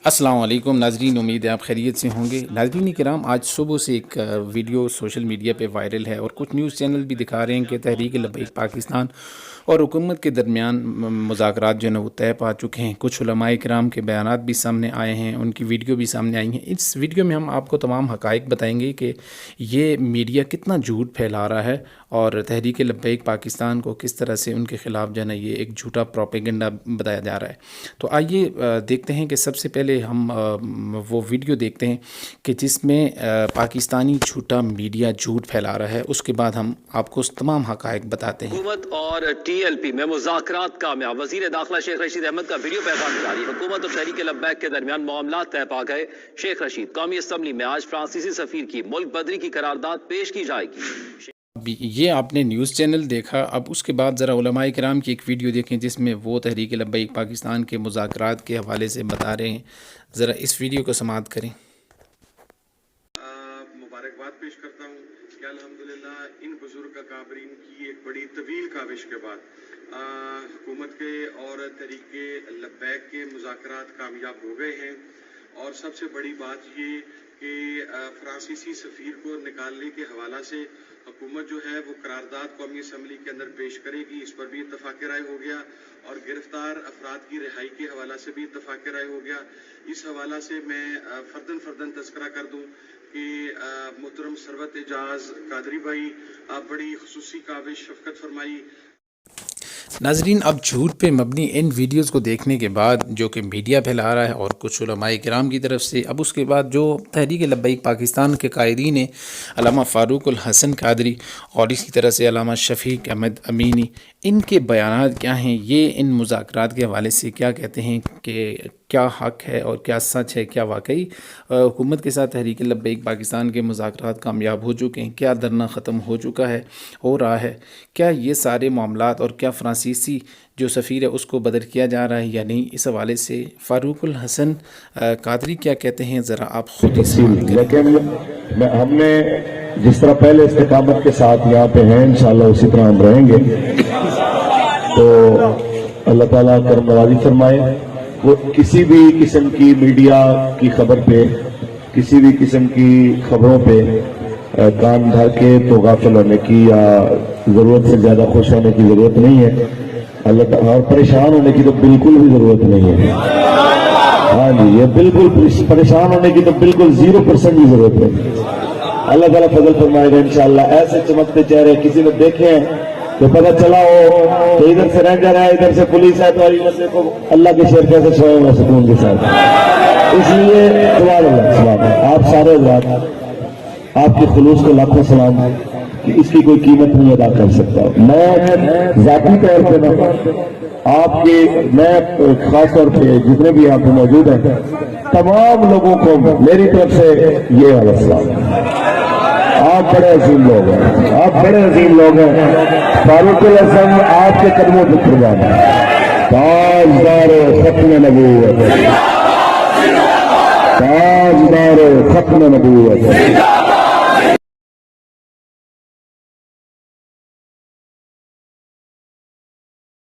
السلام علیکم ناظرین، امید ہے آپ خیریت سے ہوں گے۔ ناظرین کرام، آج صبح سے ایک ویڈیو سوشل میڈیا پہ وائرل ہے اور کچھ نیوز چینل بھی دکھا رہے ہیں کہ تحریک لبیک پاکستان اور حکومت کے درمیان مذاکرات جو ہے وہ طے پا چکے ہیں۔ کچھ علماء کرام کے بیانات بھی سامنے آئے ہیں، ان کی ویڈیو بھی سامنے آئی ہیں۔ اس ویڈیو میں ہم آپ کو تمام حقائق بتائیں گے کہ یہ میڈیا کتنا جھوٹ پھیلا رہا ہے اور تحریک لبیک پاکستان کو کس طرح سے ان کے خلاف جو ہے نا یہ ایک جھوٹا پروپیگنڈا بتایا جا رہا ہے۔ تو آئیے دیکھتے ہیں کہ سب سے پہلے ہم وہ ویڈیو دیکھتے ہیں کہ جس میں پاکستانی جھوٹا میڈیا جھوٹ پھیلا رہا ہے، اس کے بعد ہم آپ کو تمام حقائق بتاتے ہیں۔ حکومت اور ٹی ایل پی میں مذاکرات کامیاب، وزیر داخلہ شیخ رشید احمد کا ویڈیو پیغام جاری۔ حکومت اور تحریک لبیک کے درمیان معاملات طے پا گئے۔ شیخ رشید، قومی اسمبلی میں آج فرانسیسی سفیر کی ملک بدری کی قرارداد پیش کی جائے گی۔ یہ آپ نے نیوز چینل دیکھا، اب اس کے بعد ذرا علماء کرام کی ایک ویڈیو دیکھیں جس میں وہ تحریک لبیک پاکستان کے مذاکرات کے حوالے سے بتا رہے ہیں۔ ذرا اس ویڈیو کو سماعت کریں۔ مبارکباد پیش کرتا ہوں کہ الحمدللہ ان بزرگ اکابرین کی ایک بڑی طویل کاوش کے بعد حکومت کے اور تحریک لبیک کے مذاکرات کامیاب ہو گئے ہیں، اور سب سے بڑی بات یہ کہ فرانسیسی سفیر کو نکالنے کے حوالہ سے حکومت جو ہے وہ قرارداد قومی اسمبلی کے اندر پیش کرے گی، اس پر بھی اتفاق رائے ہو گیا، اور گرفتار افراد کی رہائی کے حوالہ سے بھی اتفاق رائے ہو گیا۔ اس حوالہ سے میں فرداً تذکرہ کر دوں کہ محترم ثروت اعجاز قادری بھائی بڑی خصوصی کاوش شفقت فرمائی۔ ناظرین، اب جھوٹ پہ مبنی ان ویڈیوز کو دیکھنے کے بعد جو کہ میڈیا پھیلا رہا ہے اور کچھ علماء کرام کی طرف سے، اب اس کے بعد جو تحریک لبیک پاکستان کے قائدین ہیں، علامہ فاروق الحسن قادری اور اسی طرح سے علامہ شفیق احمد امینی، ان کے بیانات کیا ہیں، یہ ان مذاکرات کے حوالے سے کیا کہتے ہیں کہ کیا حق ہے اور کیا سچ ہے، کیا واقعی حکومت کے ساتھ تحریک لبیک پاکستان کے مذاکرات کامیاب ہو چکے ہیں، کیا دھرنا ختم ہو چکا ہے، ہو رہا ہے، کیا یہ سارے معاملات، اور کیا فرانسیسی جو سفیر ہے اس کو بدر کیا جا رہا ہے یا نہیں۔ اس حوالے سے فاروق الحسن قادری کیا کہتے ہیں، ذرا آپ خود ہی سمجھ کریں۔ لیکن ہم نے جس طرح پہلے استقامت کے ساتھ یہاں پہ ہیں، انشاءاللہ اسی طرح ہم رہیں گے، تو اللہ تعالیٰ کرم نوازی فرمائے۔ وہ کسی بھی قسم کی میڈیا کی خبر پہ، کسی بھی قسم کی خبروں پہ کان دھر کے تو غافل ہونے کی یا ضرورت سے زیادہ خوش ہونے کی ضرورت نہیں ہے، اللہ تعالیٰ، اور پریشان ہونے کی تو بالکل بھی ضرورت نہیں ہے۔ ہاں جی، یہ بالکل پریشان ہونے کی تو بالکل 0% بھی ضرورت نہیں۔ اللہ تعالیٰ فضل فرمائے گا انشاءاللہ۔ ایسے چمکتے چہرے کسی نے دیکھے ہیں تو پتہ چلا ہو کہ ادھر سے رینجر ہے، ادھر سے پولیس ہے، تو دیکھو اللہ کے شیر کیسے سوئے ہوئے سکون کے ساتھ۔ اس لیے سبحان اللہ، سبحان اللہ، آپ سارے حضرات، آپ کے خلوص کو لاکھوں سلام کہ اس کی کوئی قیمت نہیں ادا کر سکتا۔ میں ذاتی طور پہ آپ کے، میں خاص طور پہ جتنے بھی یہاں پہ موجود ہیں تمام لوگوں کو میری طرف سے یہ والا سلام۔ آپ بڑے عظیم لوگ ہیں، آپ بڑے عظیم لوگ ہیں۔ فاروق الحسن آپ کے قدموں پہ قربان ہے، تاجدار ختم نبوت، تاجدار ختم نبوت۔